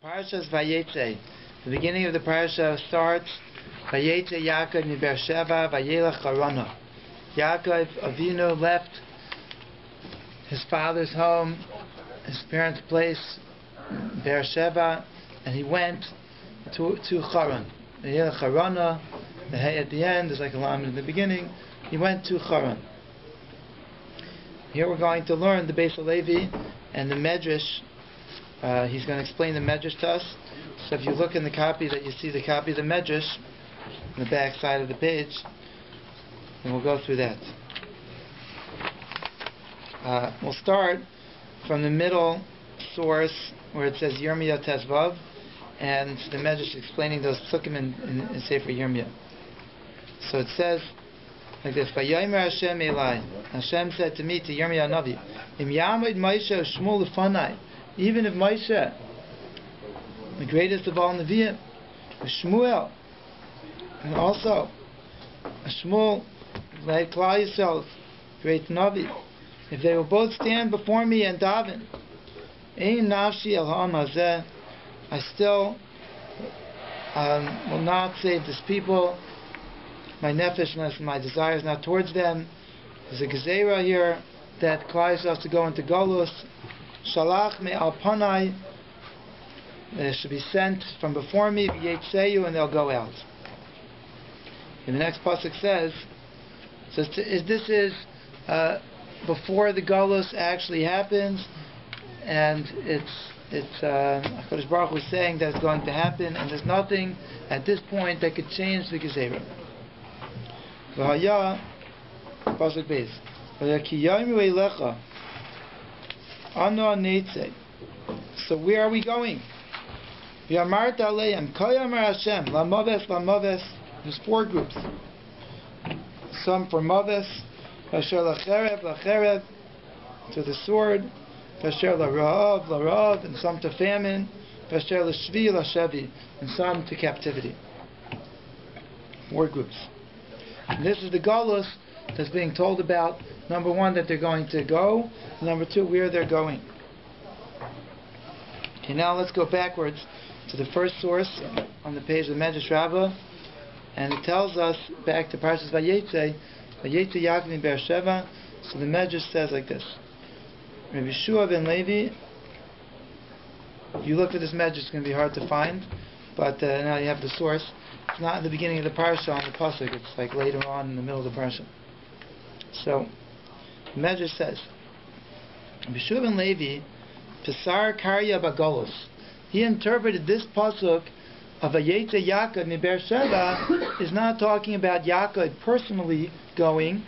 Parashas Vayetzei. The beginning of the parasha starts Vayetzei Yaakov mi Beresheva Vayelech Harana. Yaakov Avinu left his father's home, his parents' place, Beresheva, and he went to Haran. Vayelech Harana. The hay at the end is like a lamed in the beginning. He went to Haran. Here we're going to learn the Beis Levi and the Medrash. He's going to explain the Medrash to us. So if you look in the copy that you see the copy of the Medrash on the back side of the page, and we'll go through that. We'll start from the middle source where it says Yirmiyah Tezvav, and the Medrash explaining those psukim in Sefer Yirmiyah. So it says like this: Vayomer Hashem Elai. Hashem said to me, to Yirmiyah Navi, Im Yamid Moshe Shmuel Lefanai. Even if Moshe, the greatest of all Nevi'im, Shmuel, and also Shmuel, like Klal Yisrael, great Navi, if they will both stand before me and daven, Ein nafshi el ha'am hazeh, I still will not save this people. My nefesh, my desire is not towards them. There's a gezerah here that Klal Yisrael has to go into Golus. Shalach me al panai, they should be sent from before me, Vayetzei, and they'll go out. And the next pasuk says this is before the Golus actually happens, and it's HaKadosh Baruch Hu is saying that it's going to happen, and there's nothing at this point that could change the gezerah. V'haya pasuk beis v'yakiyayimu eilecha. So where are we going? There's 4 groups. Some for Maves, to the sword, and some to famine, and some to captivity. 4 groups. And this is the Golus that's being told about. Number 1, that they're going to go. Number 2, where they're going. Okay, now let's go backwards to the first source on the page of the Medrash Rabbah, and it tells us back to Parashas Vayetzei, Vayetzei Yaakov mi Beresheva. So the Medrash says like this: Rabbi Shua ben Levi. If you look for this Medrash, it's going to be hard to find, but now you have the source. It's not in the beginning of the parasha on the pasuk. It's like later on in the middle of the parasha. So the Medrash says, Rabbi Shua ben Levi, Pesar Karya Bagolus. He interpreted this pasuk of Vayetzei Yaakov mi Beresheva is not talking about Yaakov personally going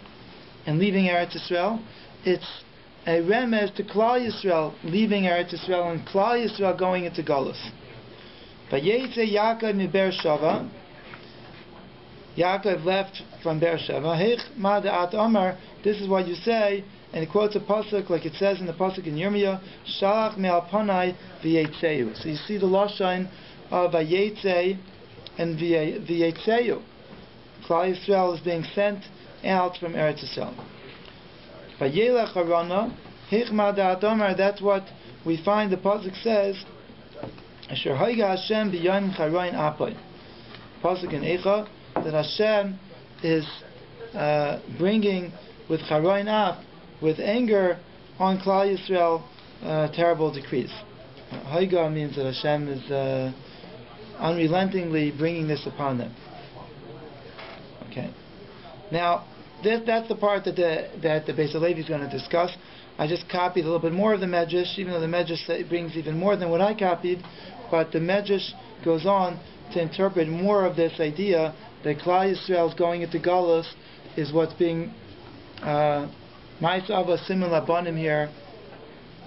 and leaving Eretz Yisrael. It's a remez to Klal Yisrael leaving Eretz Yisrael and Klal Yisrael going into Golus. Vayetzei Yaakov mi Beresheva. Yaakov left from Beresheva. Heich ma da'at Amar. This is what you say, and it quotes a pasuk like it says in the pasuk in Yirmiyah, Shalach me al panai v'yetzeu. So you see the lashon of Vayetzei and v'yetzeu. Klal Yisrael is being sent out from Eretz Yisrael. Vayelech harana, heich ma da'at Amar. That's what we find the pasuk says. Asher haiga Hashem b'yom charayin apay. Pasuk in Eicha, that Hashem is bringing with charayin ap, with anger on Klal Yisrael, terrible decrees. Haiga means that Hashem is unrelentingly bringing this upon them. Okay. Now, that's the part that the Beis Levi is going to discuss. I just copied a little bit more of the Medrash, even though the Medrash brings even more than what I copied. But the Medrash goes on to interpret more of this idea that Klal Yisrael is going into Galus is what's being Ma'aseh similar Banim here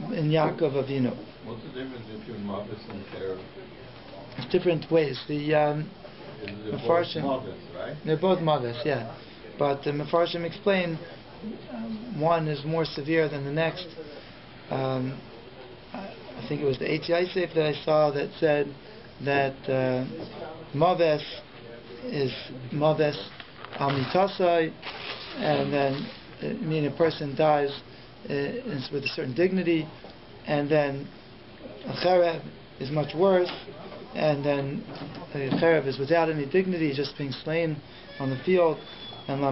in Yaakov Avinu. What's the difference between Mavis and Terah? It's different ways. The Mefarshim, right? They're both Mavis, yeah. But the Mefarshim explain one is more severe than the next. I think it was the ATI Sefer that I saw that said that Mavis is Mavis al mitasai, and then meaning a person dies with a certain dignity, and then Cherev is much worse, and then Cherev is without any dignity, just being slain on the field, and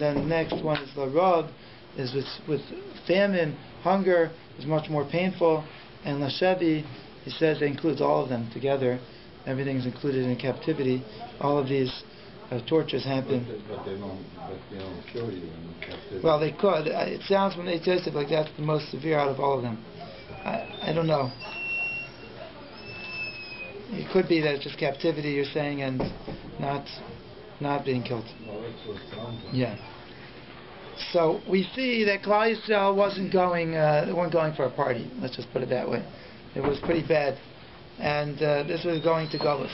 then the next one is Larav, is with famine, hunger is much more painful, and Lashevi, he says, it includes all of them together. Everything is included in captivity. All of these tortures happen. But they don't show you in captivity. Well, they could. It sounds when they taste it like that's the most severe out of all of them. I don't know. It could be that it's just captivity, you're saying, and not being killed. Well, that's what it sounds like. Yeah. So we see that Klal Yisrael they weren't going for a party. Let's just put it that way. It was pretty bad, and this was going to Golus.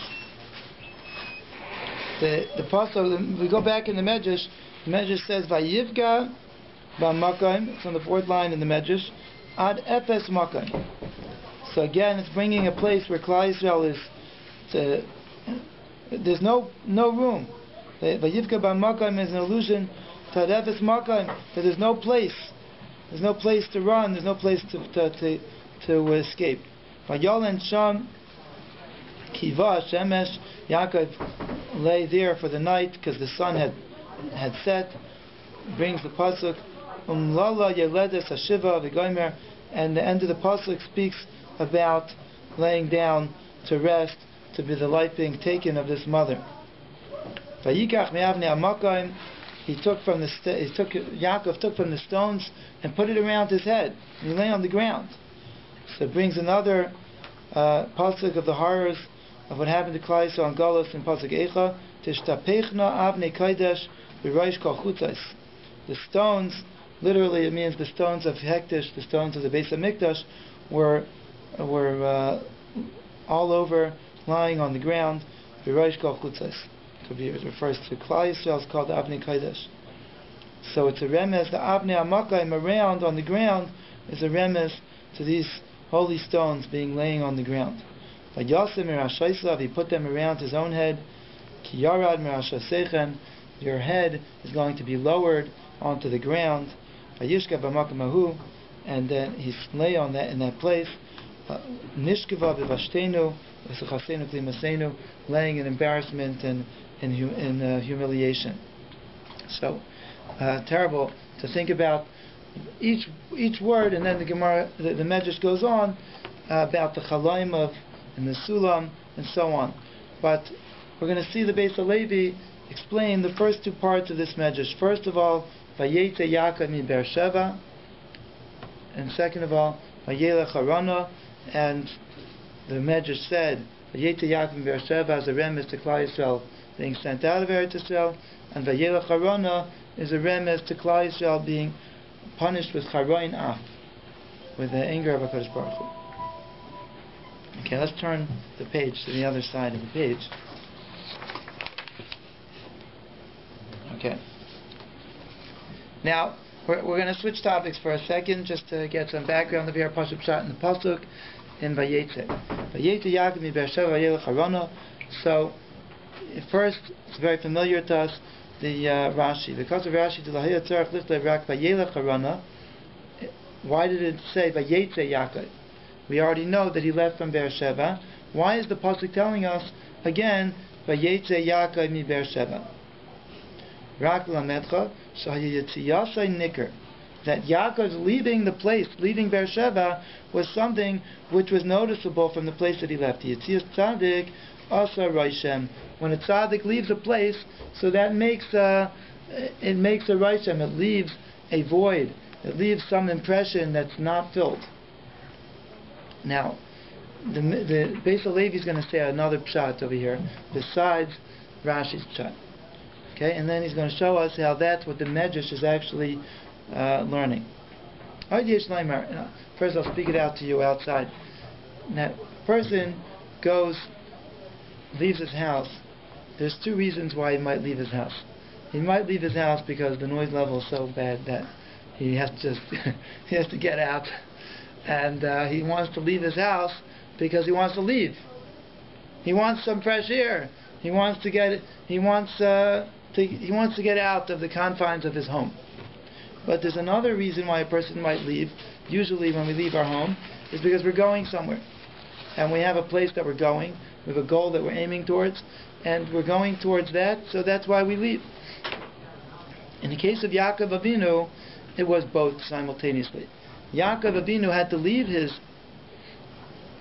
The pasuk, we go back in the Medrash. The Medrash says Vayivga b'makom. It's on the fourth line in the Medrash. Ad epes makom. So again, it's bringing a place where Klal Yisrael is. There's no room. Vayivga b'makom is an allusion to ad epes makom, that there's no place. There's no place to run. There's no place to escape. Vayolen sham kiva shemesh. Yaakov lay there for the night because the sun had set. Brings the pasuk lala yeledes hashiva v'gomer, and the end of the pasuk speaks about laying down to rest, to be the life being taken of this mother. Vayikach me'avnei hamakom. Yaakov took from the stones and put it around his head. And he lay on the ground. So it brings another pasuk of the horrors of what happened to Klal Yisrael on Golus in pasuk Eicha. Tishtapechna avnei kodesh b'rosh kol chutzos. The stones, literally it means the stones of Hektish, the stones of the Beis HaMikdash, were all over, lying on the ground. B'rosh kol chutzos. It refers to Klal Yisrael. It's called Avnei Kodesh. So it's a remez. The Avnei Hamakom around on the ground is a remez to these holy stones laying on the ground. Vayasim mirashaisav, he put them around his own head. Ki yarad mirashaseichen, your head is going to be lowered onto the ground. Vayishka b'makom hahu, and then he lay in that place. Nishkeva b'vashtenu v'suchasenu klimasenu, laying in embarrassment and in humiliation. So terrible to think about each word, and then the Gemara, the Medrash goes on about the chalaim and the sulam and so on. But we're going to see the Beis HaLevi explain the first two parts of this Medrash. First of all, Vayetzei Yaakov mi Beresheva, and second of all, Vayelech Harana, and the Medrash said Vayetzei Yaakov mi Beresheva as a remez to Klal Yisrael being sent out of Eretz Yisrael, and Vayelech Harana is a remez to Klal Yisrael being punished with Charoin Af, with the anger of HaKadosh Baruch Hu. Okay, let's turn the page to the other side of the page. Okay. Now, we're going to switch topics for a second, just to get some background of here. Pasuk Pshat in the Pasuk in Vayetzei. Vayetzei Yaakov mi Beresheva Vayelech Harana. So, first, it's very familiar to us, the Rashi. Because of Rashi, why did it say Vayetzei Yaakov? We already know that he left from Beresheva. Why is the pasuk telling us again Vayetzei Yaakov mi Beresheva? Rak lametcha shahayitziyasai nikr. That Yaakov's leaving the place, leaving Beresheva, was something which was noticeable from the place that he left. Yitziyas tzaddik asa raishem. When a tzaddik leaves a place, so that makes a raishem. It leaves a void. It leaves some impression that's not filled. Now, the Beis HaLevi is going to say another pshat over here besides Rashi's pshat. Okay, and then he's going to show us how that's what the Medrash is actually learning. First, I'll speak it out to you outside. That person leaves his house. There's two reasons why he might leave his house. He might leave his house because the noise level is so bad that he has to get out, and he wants to leave his house because he wants to leave. He wants some fresh air. He wants to get out of the confines of his home. But there's another reason why a person might leave. Usually when we leave our home is because we're going somewhere. and we have a place that we're going, we have a goal that we're aiming towards, and we're going towards that, so that's why we leave. In the case of Yaakov Avinu, it was both simultaneously. Yaakov Avinu had to leave his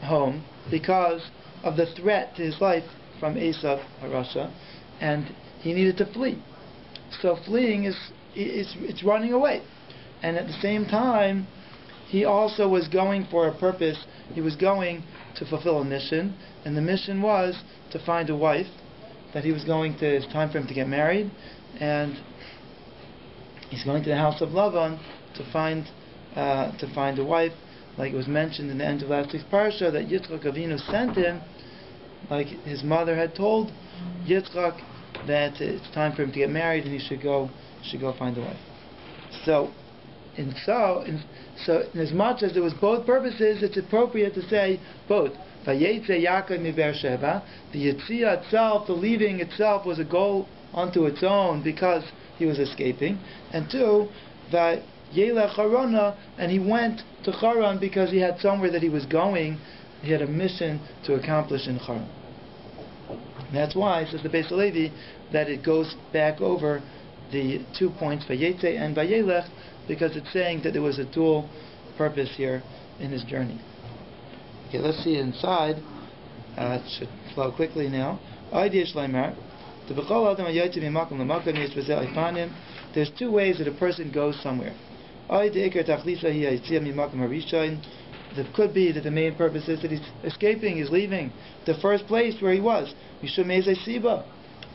home because of the threat to his life from Esav Harasha, and he needed to flee. So fleeing it's running away. And at the same time, he also was going for a purpose. He was going to fulfill a mission, and the mission was to find a wife. That he was going to. It's time for him to get married, and he's going to the house of Lavan to find a wife. Like it was mentioned in the end of last week's parsha, that Yitzchak Avinu sent him, like his mother had told Yitzchak that it's time for him to get married and he should go find a wife. So in as much as there was both purposes, it's appropriate to say both. Vayetzei Yaakov mi Beresheva, the Yetzia itself, the leaving itself, was a goal unto its own because he was escaping, and two, that Yelech Harana, and he went to Haran because he had somewhere that he was going. He had a mission to accomplish in Haran. That's why, says the Beis Halevi, that it goes back over the 2 points, Vayetzei and Vayelech, because it's saying that there was a dual purpose here in his journey. Okay, let's see inside. It should flow quickly now. There's 2 ways that a person goes somewhere. It could be that the main purpose is that he's escaping, he's leaving the first place where he was.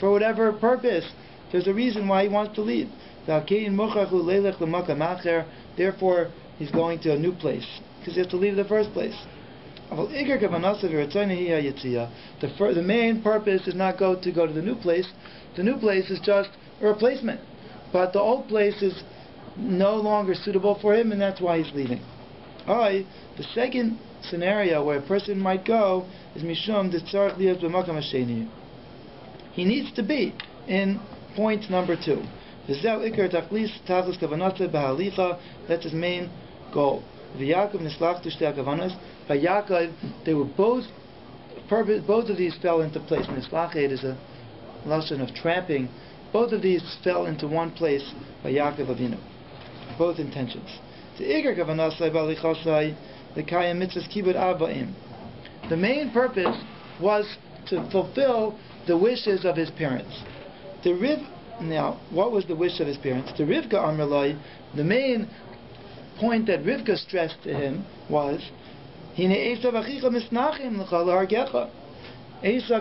For whatever purpose, there's a reason why he wants to leave. Therefore, he's going to a new place, because he has to leave the first place. The main purpose is not to go to the new place. The new place is just a replacement. But the old place is no longer suitable for him, and that's why he's leaving. The second scenario where a person might go is Mishum Tzarech Liyot B'Makam Hasheni. He needs to be in point number 2. That's his main goal. By Yaakov, they were both of these fell into place. Nislachet is a lesson of trapping. Both of these fell into one place by Yaakov Avinu. Both intentions. The main purpose was to fulfill the wishes of his parents. Now, what was the wish of his parents? The Rivka Amrlai, the main point that Rivka stressed to him was, Esav,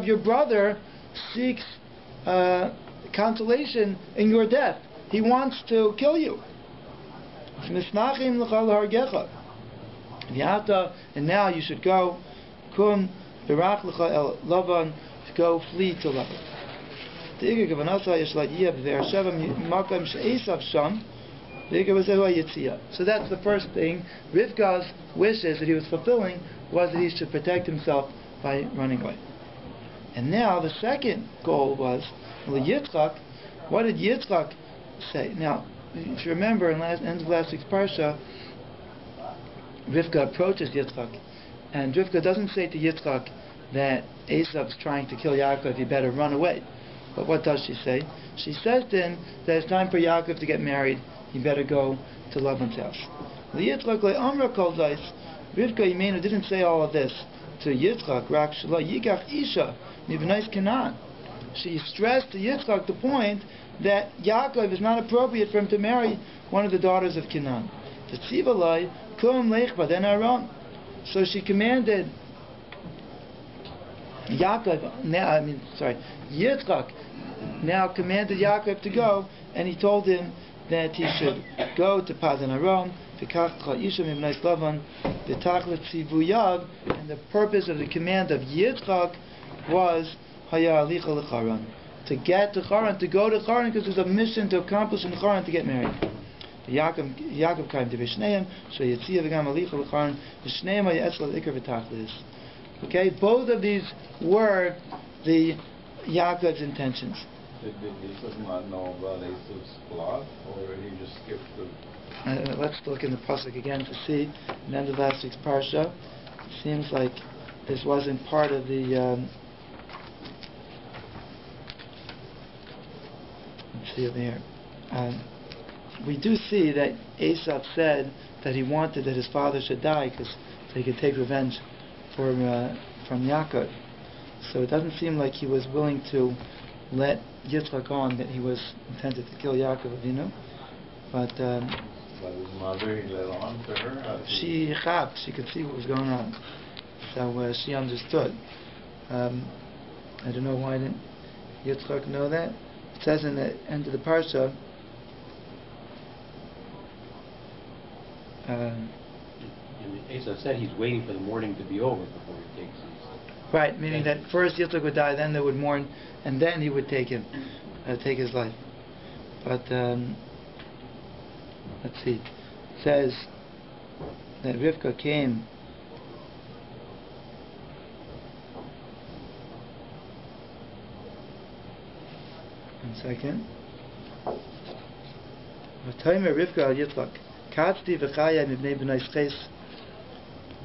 your brother, seeks consolation in your death. He wants to kill you. And now you should go, go flee to Lavan. So that's the first thing. Rivka's wishes that he was fulfilling was that he should protect himself by running away. And now the second goal was, Yitzchak. What did Yitzchak say? Now, if you remember in end of last week's parsha, Rivka approaches Yitzchak, and Rivka doesn't say to Yitzchak that Esav's trying to kill Yaakov, you better run away. But what does she say? She says to him that it's time for Yaakov to get married, you better go to Lavan's house. Rivka Yimenu didn't say all of this to Yitzchak, Rak Shelo Yikach Isha Mibnais Canaan. She stressed to Yitzchak the point that Yaakov is not appropriate for him to marry one of the daughters of Canaan. So she commanded Yitzchak now commanded Yaakov to go, and he told him that he should go to Padan Aram, and the purpose of the command of Yitzchak was to get to Haran, to go to Haran, because there's a mission to accomplish in Haran to get married. Yaakov came to Vishneim, so Yitzia v'gam alicha l'Haran, Vishneim ha'yetzla l'ikar v'tachlis. Okay, both of these were the Yaakov's intentions. Did Yisuf not know about Esav's plot, or he just skipped the... Let's look in the pasuk again to see. In the end of last week's parsha, it seems like this wasn't part of the. Let's see over here. We do see that Esav said that he wanted that his father should die so he could take revenge from Yaakov. So it doesn't seem like he was willing to let Yitzchak on that he was intended to kill Yaakov Avinu. But his mother, he let on to her? She could see what was going on. So she understood. I don't know why didn't Yitzchak know that. It says in the end of the parsha, Esau said he's waiting for the mourning to be over before he takes his... Right, meaning that first Yitzchak would die, then they would mourn, and then he would take his life. But let's see. It says that Rivka came. One second. V'tomer Rivka al Yitzchak. Katzti v'chaya mibnei b'nai Ches.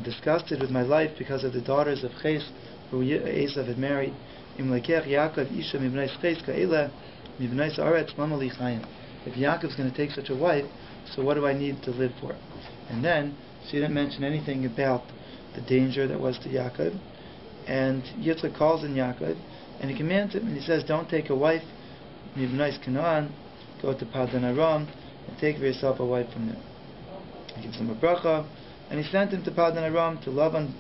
Disgusted with my life because of the daughters of Ches who Esav had married. Im lekech Yaakov isha mibnei Ches ka'ela mibnei Saaretz mamali chayim. If Yaakov's going to take such a wife, so what do I need to live for? And then she didn't mention anything about the danger that was to Yaakov. And Yitzchak calls in Yaakov, and he commands him, and he says, "Don't take a wife mibnei Canaan. Go to Padan Aram and take for yourself a wife from there." He gives him a bracha, and he sent him to Padan Aram to love on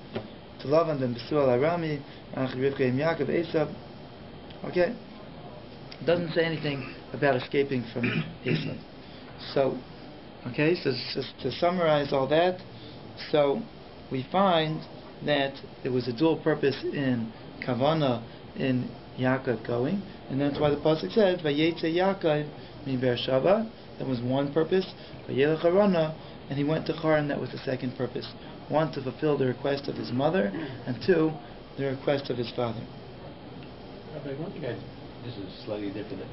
them Besual Arami, Rivka and Yaakov Esav. Okay, it doesn't say anything about escaping from Esav. So, okay, so just to summarize all that, so we find that there was a dual purpose in Kavana in Yaakov going, and that's why the pasuk says Vayetzei Yaakov mi Bereshis. That was one purpose. Vayelech Harana, and he went to Haran. That was the second purpose. One, to fulfill the request of his mother, and two, the request of his father. Rabbi, one thing this is slightly different.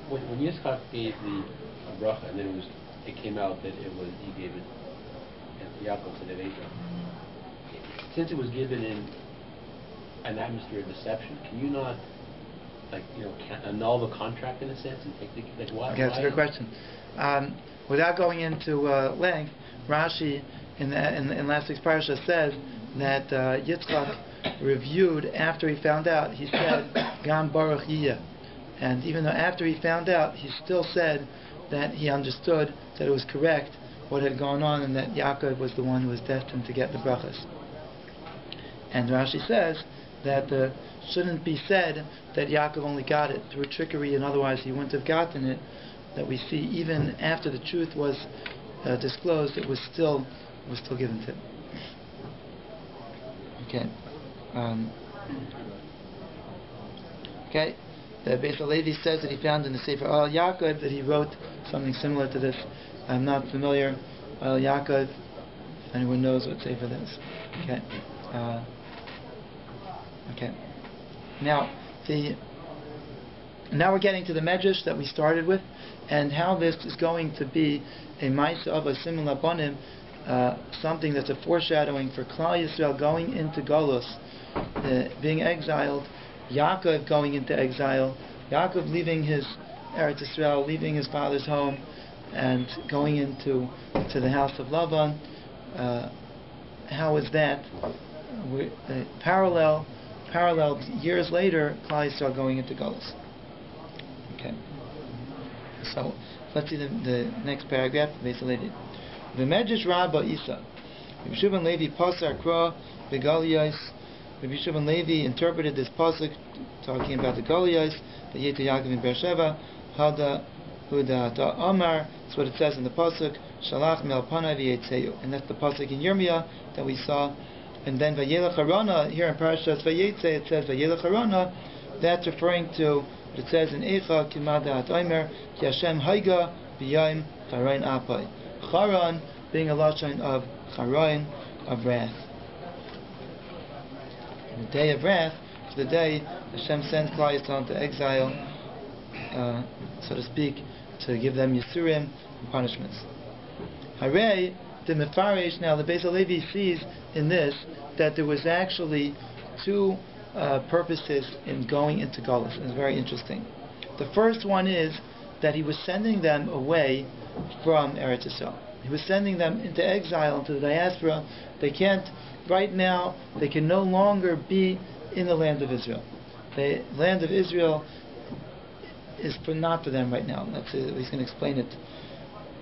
When Yitzchak gave the bracha, and then it came out that he gave it, and Yaakov said it Esav. Since it was given in an atmosphere of deception, can you not, annul the contract in a sense and take the why? Okay, that's a good question. Without going into length, Rashi in last week's parasha says that Yitzchak reviewed after he found out. He said Gam Baruch Yiyeh, and even though after he found out, he still said that he understood that it was correct what had gone on, and that Yaakov was the one who was destined to get the brachas. And Rashi says that shouldn't be said that Yaakov only got it through trickery and otherwise he wouldn't have gotten it. That we see even after the truth was disclosed, it was still given to him. Okay. Okay. The Beis Levi says that he found in the Sefer Al Yaakov that he wrote something similar to this. I'm not familiar. Al Yaakov. If anyone knows what Sefer that is. Okay. Okay. Now we're getting to the Medrash that we started with, and how this is going to be a Ma'aseh of a Simon Labanim, something that's a foreshadowing for Klal Yisrael going into Golus, being exiled, Yaakov going into exile, Yaakov leaving his Eretz Yisrael, leaving his father's home, and going into the house of Laban. How is that? Parallel years later, Klal Yisrael going into Golus. Okay. So let's see the next paragraph. Basically, the Medrash Rabba Isa. Rabbi Shimon Levi Pasar Kra Begaliyos. Rabbi Shimon Levi interpreted this pasuk talking about the Galiyos. The Vayetzei Yaakov in Bereshis. Hada Huda Da Amar. That's what it says in the pasuk. Shalach Mel Panai Vayetzei. And that's the pasuk in Yirmiyah that we saw. And then Vayelech Harana, here in Parashas Vayetzei, it says Vayelech Harana. That's referring to what it says in Eicha Kimada At Omer Ki Hashem Haiga B'Yayim Charain Apai. Charan being a lashon of Charain, of wrath. The day of wrath is the day Hashem sends Klal Yisrael into exile, so to speak, to give them Yisurim and punishments. Harei the Mefarish, now the Beis Levi sees in this that there was actually two purposes in going into Galus. It's very interesting. The first one is that he was sending them away from Eretz Yisrael. He was sending them into exile, into the diaspora. They can't, right now, they can no longer be in the land of Israel. The land of Israel is not for them right now. He's going to explain it.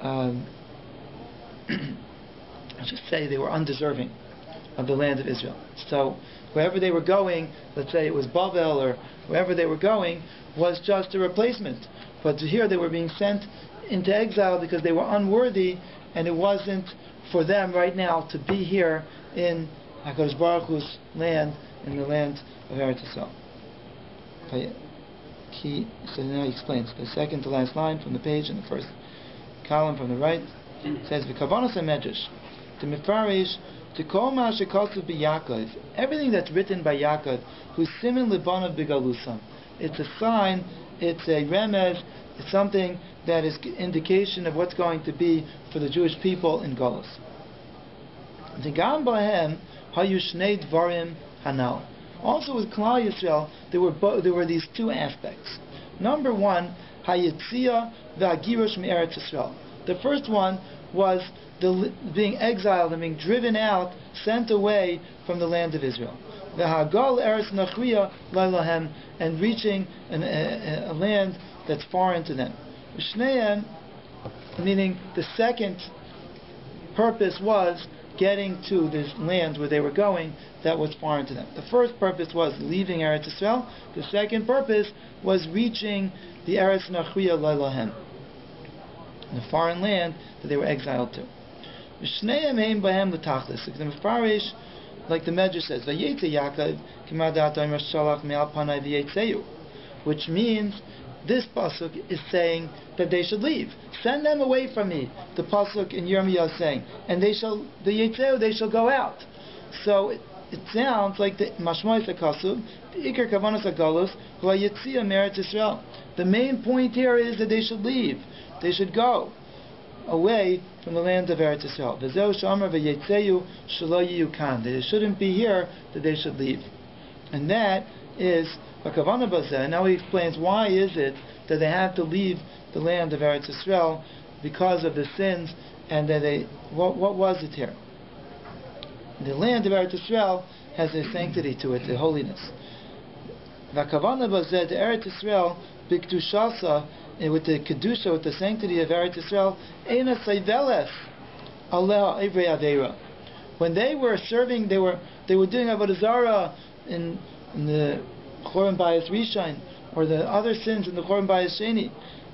I should say they were undeserving of the land of Israel. So wherever they were going, let's say it was Babel or wherever they were going, was just a replacement. But here they were being sent into exile because they were unworthy, and it wasn't for them right now to be here in HaKadosh Baruch Hu's land, in the land of Eretz Yisrael. So now he explains the second to last line from the page in the first column from the right. It says, "V'kavanos hamedrash to mefarish to kol ma shekatzuv b'Yaakov." Everything that's written by Yaakov, who's simin libanav b'galusam. It's a sign. It's a remez. It's something that is indication of what's going to be for the Jewish people in Galus. V'gam bahem hayu shnei dvarim hanal. Also with Klal Yisrael, there were these two aspects. Number one, hayitzia v'agirush me'eretz Yisrael. The first one was being exiled and being driven out, sent away from the land of Israel. V'hagal eretz nachriya lailahem, and reaching a land that's foreign to them. V'shneim, meaning the second purpose was getting to this land where they were going that was foreign to them. The first purpose was leaving Eretz Yisrael. The second purpose was reaching the Eretz Nachriya Lailahem, the foreign land that they were exiled to. V'shneim heim bahem l'tachlis. The Mefarish, like the Medrash says, Vayetzei Yaakov k'madat omer shalach me'al panai v'yetzeu, which means this pasuk is saying that they should leave. Send them away from me. The pasuk in Yirmiyah is saying, and they shall go out. So it sounds like the mashmois hakasuv, the ikar kavanos hagalus, hu hayitzia me'eretz Yisrael. The main point here is that they should leave. They should go away from the land of Eretz Yisrael. V'zeu shomer v'yetzeu shelo yiyu kan. They shouldn't be here, that they should leave. And that is and now he explains why is it that they have to leave the land of Eretz Yisrael because of the sins, and that what was it here? The land of Eretz Yisrael has a sanctity to it, a holiness. V'kavana bazeh, the Eretz Yisrael b'kdushasa, with the kedusha, with the sanctity of Eretz Yisrael, eina seiveles aleh ivrei aveira. When they were serving, they were doing avodah zarah in the Chorban Bayis Rishon, or the other sins in the Chorban Bayis Sheni.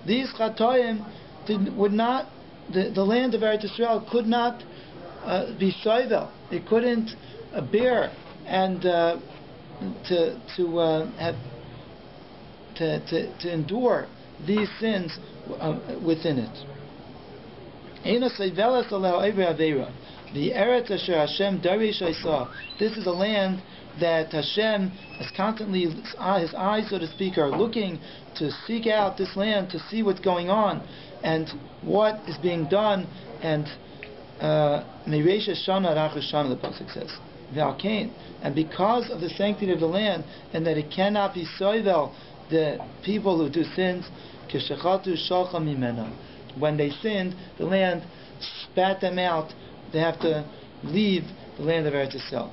These chatoim the land of Eretz Yisrael could not be soivel. It couldn't bear and to endure these sins within it. Eina soivelas aleh ivrei aveira. The Eretz Asher Hashem Darish Isa. This is a land that Hashem is constantly, his eyes, so to speak, are looking to seek out this land, to see what's going on and what is being done. And Mereisha Shana Rachus Shana, the pasuk says, V'alkein, and because of the sanctity of the land, and that it cannot be soivel, the people who do sins, Keshachatu Shalcha Mimena, when they sinned, the land spat them out. They have to leave the land of Eretz Yisrael.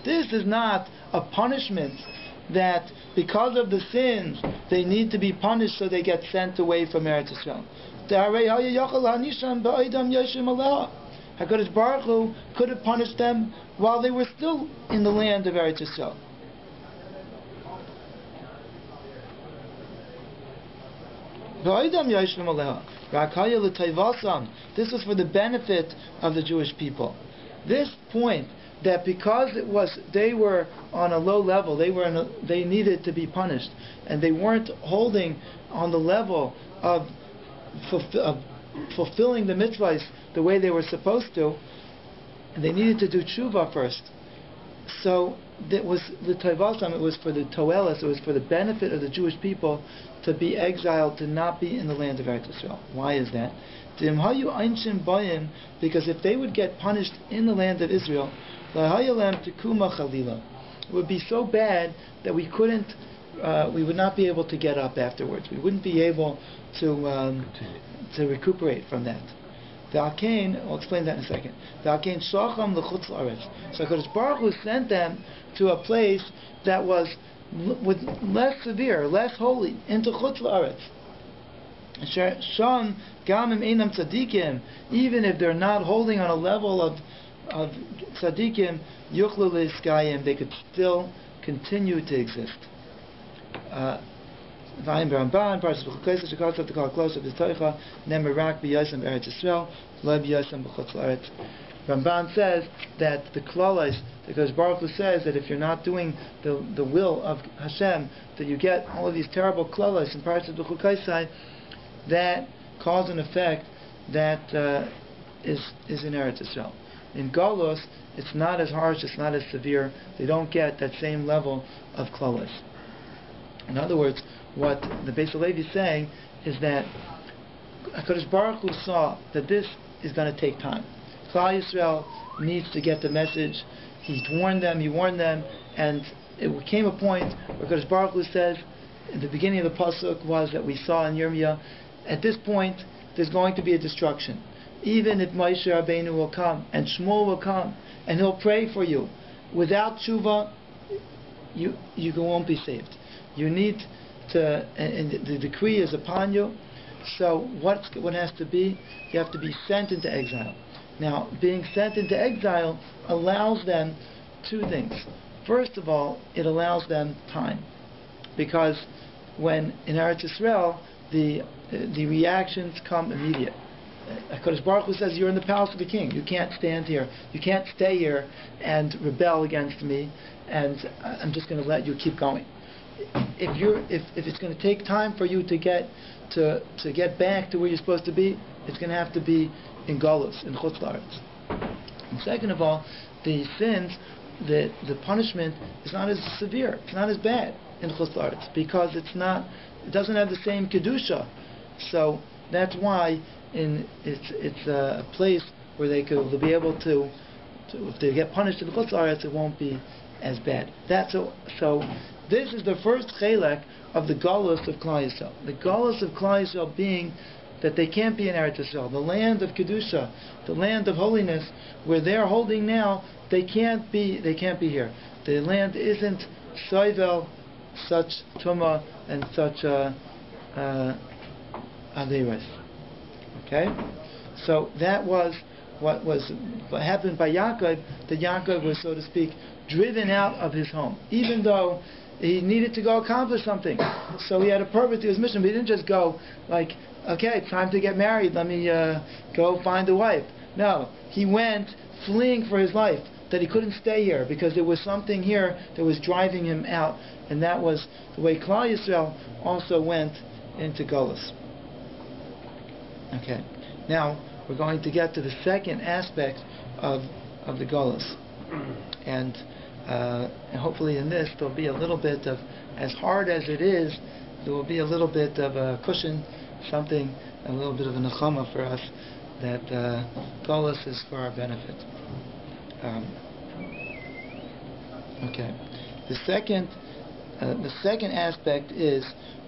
This is not a punishment that because of the sins they need to be punished, so they get sent away from Eretz Yisrael. HaKadosh Baruch Hu could have punished them while they were still in the land of Eretz Yisrael. This was for the benefit of the Jewish people. This point, that because they were on a low level, they needed to be punished, and they weren't holding on the level of fulfilling the mitzvahs the way they were supposed to, and they needed to do tshuva first. So it was the Tayvasam, it was for the Toelis, it was for the benefit of the Jewish people to be exiled, to not be in the land of Eretz Yisrael. Why is that? Because if they would get punished in the land of Israel, it would be so bad that we would not be able to get up afterwards. We wouldn't be able to recuperate from that. I'll explain that in a second. So HaKadosh Baruch Hu sent them to a place that was with less severe, less holy, into Chutz La'aretz. Sham gamim einam tzadikim, even if they're not holding on a level of tzadikim, yuchlu leiskayim, they could still continue to exist. Vayim Ramban, Parshas B'chukoyis, Shekot of the Kol Klos of the Toicha, Nemer Rak B'Yosem Eretz Yisrael, Lo B'Yosem B'chutz La'aretz. Ramban says that the Klalos, because Baruch Hu says that if you're not doing the will of Hashem, that you get all of these terrible Klalos in Parshas B'chukoyis, that cause and effect that is in Eretz Yisrael. In Golos, it's not as harsh, it's not as severe. They don't get that same level of Klalos. In other words, what the Beis Halevi is saying is that HaKadosh Baruch Hu saw that this is going to take time. Klal Yisrael needs to get the message. He warned them, and it came a point where HaKadosh Baruch Hu says, in the beginning of the Pasuk was that we saw in Yirmiyah, at this point, there's going to be a destruction. Even if Moshe Rabbeinu will come, and Shmuel will come, and he'll pray for you, without tshuva, you won't be saved. You need to, and the decree is upon you. So what has to be? You have to be sent into exile. Now, being sent into exile allows them two things. First of all, it allows them time, because when in Eretz Yisrael, the reactions come immediate. HaKadosh Baruch Hu says, you're in the palace of the king. You can't stand here. You can't stay here and rebel against me, and I'm just going to let you keep going. If it's going to take time for you to get back to where you're supposed to be, it's going to have to be in Golus, in Chutz La'aretz. And second of all, the sins, the punishment is not as severe. It's not as bad in Chutz La'aretz, because it doesn't have the same kedusha. So that's why it's a place where they'll be able to if they get punished in Chutz La'aretz, it won't be as bad. So this is the first chelek of the galus of Klal Yisrael. The galus of Klal Yisrael being that they can't be in Eretz Yisrael, the land of kedusha, the land of holiness, where they're holding now. They can't be here. The land isn't soivel such tumah and such aderes. Okay, so that was what happened by Yaakov. That Yaakov was, so to speak, driven out of his home, even though he needed to go accomplish something. So he had a purpose to his mission, but he didn't just go like, okay, it's time to get married, let me go find a wife. No, he went fleeing for his life, that he couldn't stay here because there was something here that was driving him out, and that was the way Klal Yisrael also went into Golus. Okay, now we're going to get to the second aspect of the Golus, and hopefully in this there'll be a little bit of, as hard as it is, there will be a little bit of a cushion, something, a little bit of a nechama for us, that Golus is for our benefit. Okay, the second aspect is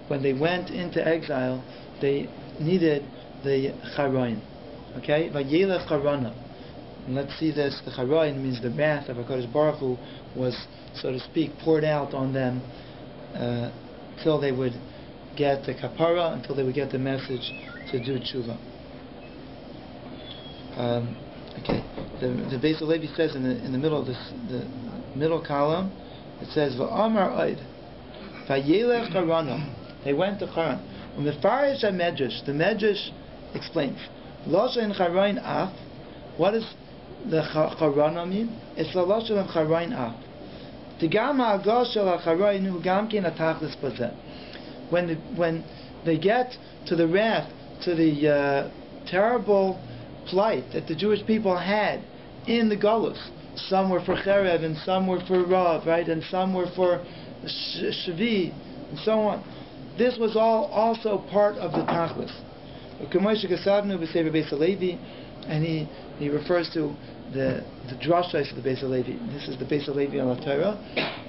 when they went into exile, they needed the charoin. Okay, Vayelech charana. And let's see this. The charoin means the wrath of HaKadosh Baruch Hu was, so to speak, poured out on them till they would get the kapara, until they would get the message to do tshuva. Okay, the Beis Halevi says in the middle of this, the middle column, it says va'amar oid vayelech charana. They went to Charan. When the Farish Medrash, the Medrash explains loshen charoin af. What does the charana mean? It's the loshen of charoin af. Tigama agos shel charoin hu gam ken atachlis bazeh. When they get to the wrath, to the terrible plight that the Jewish people had in the Golus, some were for Cherev and some were for Rav, right, and some were for Shvi, and so on. This was all also part of the Tachlis. And he refers to the drashos of the Beis Halevi. This is the Beis Halevi on the Torah,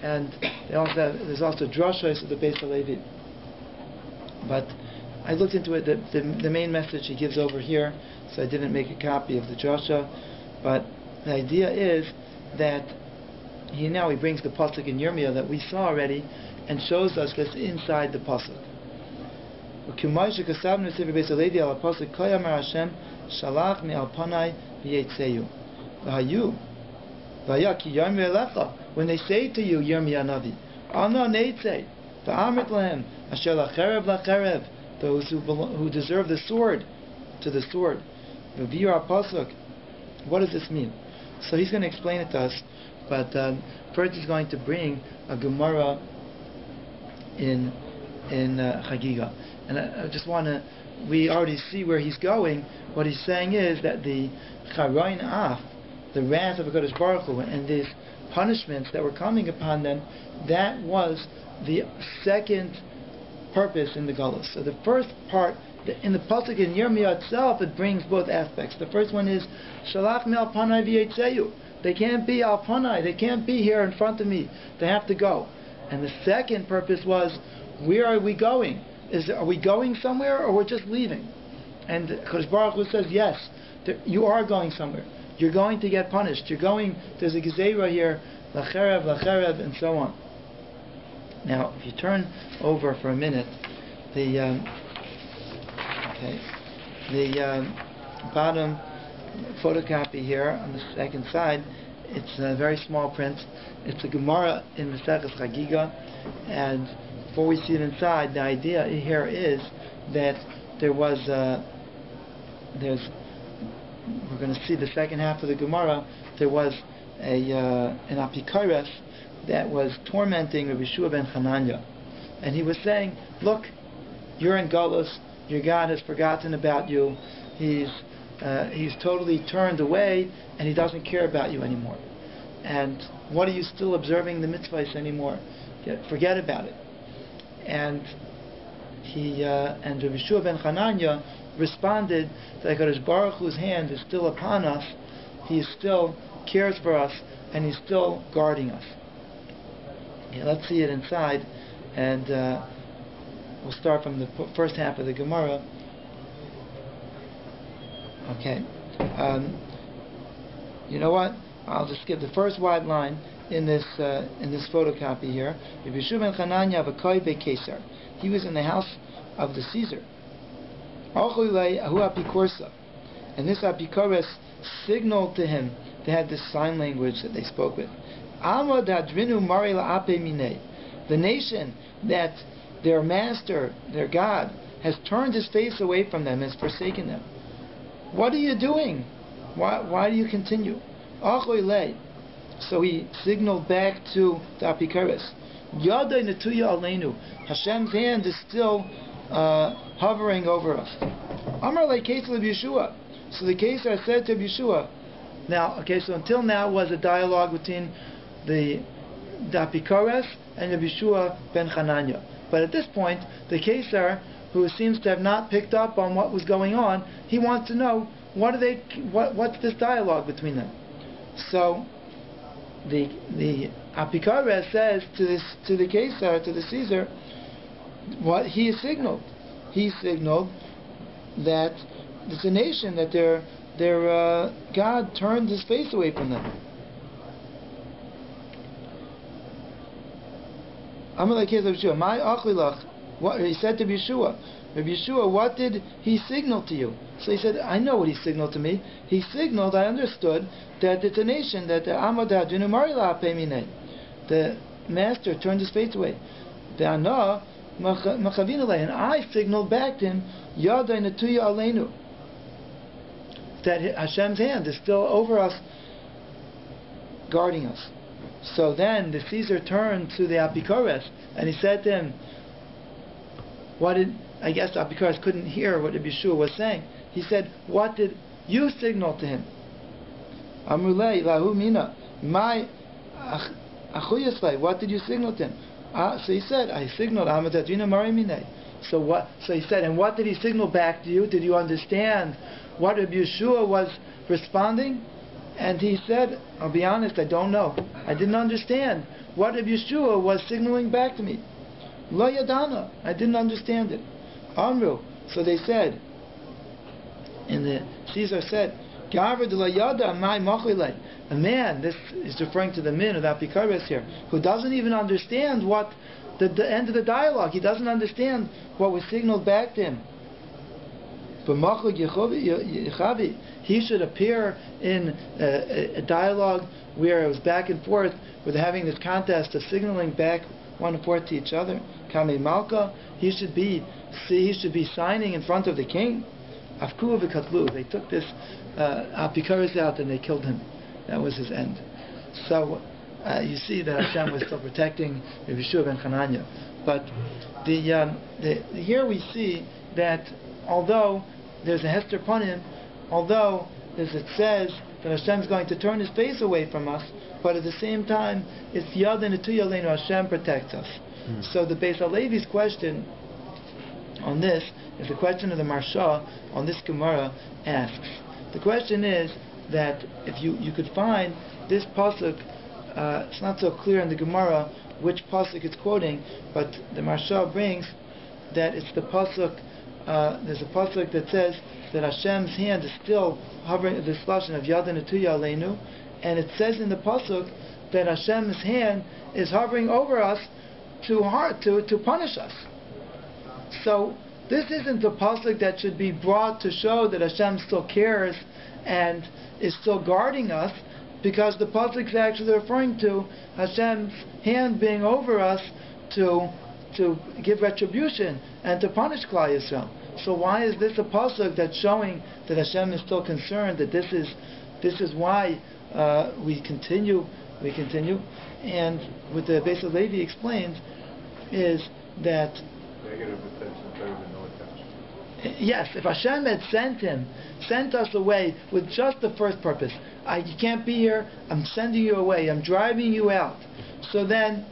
and there's also drashos of the Beis Halevi. But I looked into it. The main message he gives over here, so I didn't make a copy of the drasha. But the idea is that he brings the pasuk in Yirmiyah that we saw already, and shows us what's inside the pasuk. Shalach mi alpanai v'yetzeyu. When they say to you, Yirmiyah Navi, Ana neitzei, v'amrit lahem, asher lacherev lacherev, those who deserve the sword, to the sword. V'viyur pasuk. What does this mean? So he's going to explain it to us, but first he's going to bring a Gemara in Chagiga, and I just want to. We already see where he's going. What he's saying is that the Charayin Af, the wrath of HaKadosh Baruch Hu, and these punishments that were coming upon them, that was the second purpose in the Golus. So the first part, in the pasuk in Yirmiyah itself, it brings both aspects. The first one is Shalach mi alpanai v'yetzeyu. They can't be alpanai. They can't be here in front of me. They have to go. And the second purpose was, where are we going? Are we going somewhere, or we're just leaving? And Kadosh Baruch Hu says, yes, you are going somewhere. You're going to get punished. There's a gezerah here, lacherev, lacherev, and so on. Now, if you turn over for a minute, the bottom photocopy here on the second side, it's a very small print. It's a Gemara in Maseches Chagiga, and before we see it inside, the idea here is that we're going to see the second half of the Gemara. There was an apikares that was tormenting Rabbi Shua ben Chananya, and he was saying, look, you're in Golus, your God has forgotten about you, he's totally turned away, and he doesn't care about you anymore. And what are you still observing the mitzvahs anymore? Forget about it. And Rabbi Shua ben Chananya responded that HaKadosh Baruch Hu's hand is still upon us. He still cares for us, and he's still guarding us. Okay, let's see it inside, and we'll start from the first half of the Gemara. Okay, you know what? I'll just skip the first wide line in this photocopy here. Rabbi Shua ben Chananya v'koi beKesar. He was in the house of the Caesar. And this apikores signaled to him. They had this sign language that they spoke with. The nation that their master, their God, has turned his face away from them, has forsaken them. What are you doing? Why do you continue? So he signaled back to the apikares. Hashem's hand is still hovering over us. Amar Yeshua. So the Kesar said to Yeshua. Now, okay, so until now was a dialogue between the apikares and Yeshua ben Chananya. But at this point, the Kesar, who seems to have not picked up on what was going on, he wants to know what's this dialogue between them. So the apikares says to the Kesar, to the Caesar, what he signaled. He signaled that it's a nation that their God turned his face away from them. What he said to Yeshua, Rabbi Yeshua, what did he signal to you? So he said, I know what he signaled to me. He signaled, I understood, that it's a nation that the master turned his face away. And I signaled back to him, that Hashem's hand is still over us, guarding us. So then the Caesar turned to the apikares and he said to him, I guess the apikares couldn't hear what Rabbi Yeshua was saying. He said, what did you signal to him? Amrulei lahu mina, my achuyasle, what did you signal to him? So he said, I signaled Amadadrina Marimine, So what? So he said, and what did he signal back to you? Did you understand what Rabbi Yeshua was responding? And he said, I'll be honest, I don't know. I didn't understand what Rabbi Yeshua was signaling back to me. Lo yadana. I didn't understand it. Amru. So they said, Caesar said, Gavar de la yada mai machilei. A man, this is referring to the min of Apikares here, who doesn't even understand what the end of the dialogue. He doesn't understand what was signaled back to him. He should appear in a dialogue where it was back and forth, where they're having this contest of signaling back one and forth to each other. Kame Malka, he should be signing in front of the king. Afku v'katlu. They took this Apikaris out and they killed him. That was his end. So you see that Hashem was still protecting Rabbi Yeshua ben Chananya. But here we see that although there's a Hester Panim, although it says that Hashem is going to turn His face away from us, but at the same time, it's Yad and Etu Yaleinu, Hashem protects us. So the Beis HaLevi's question on this is the question of the Marsha on this Gemara asks. The question is that if you could find this pasuk, it's not so clear in the Gemara which pasuk it's quoting, but the Marsha brings that it's the pasuk. There's a pasuk that says that Hashem's hand is still hovering, this lashon of Yad and Etu Yaleinu, and it says in the pasuk that Hashem's hand is hovering over us to punish us. So this isn't the pasuk that should be brought to show that Hashem still cares and is still guarding us, because the pasuk is actually referring to Hashem's hand being over us to give retribution and to punish Klal Yisrael. So why is this a pasuk that's showing that Hashem is still concerned, that this is why we continue, and what the Beis HaLevi explains is that yes, if Hashem had sent us away with just the first purpose, you can't be here, I'm sending you away, I'm driving you out, so then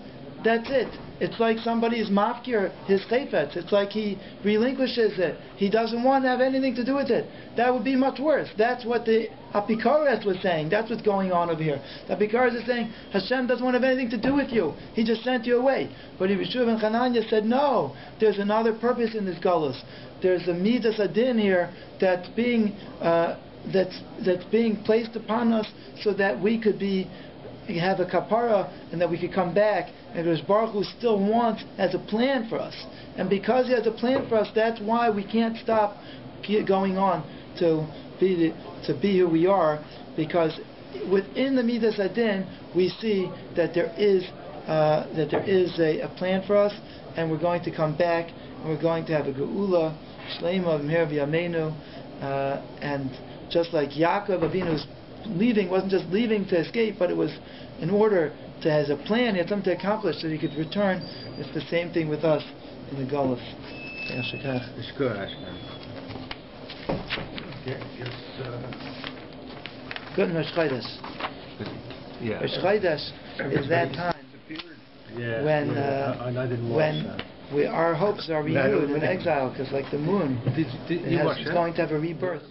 that's it. It's like somebody's mafkir, his chayfetz. It's like he relinquishes it. He doesn't want to have anything to do with it. That would be much worse. That's what the Apikares was saying. That's what's going on over here. The Apikares is saying, Hashem doesn't want to have anything to do with you. He just sent you away. But Rabbi Yeshua ben Chananya said, no, there's another purpose in this galus. There's a midas adin here that's being placed upon us so that we could have a kapara and that we could come back. And Rosh Baruch Hu still has a plan for us. And because He has a plan for us, that's why we can't stop going on to be who we are, because within the Midas Adin we see that there is a plan for us, and we're going to come back, and we're going to have a Geula Shleima V'Meir V'Yameinu, and just like Yaakov Avinu's leaving wasn't just leaving to escape, but it was in order to has a plan, he had something to accomplish so he could return. It's the same thing with us in the Golus. Good Rosh Chodesh. Rosh Chodesh is that time when our hopes are renewed in exile, because like the moon, it's going to have a rebirth.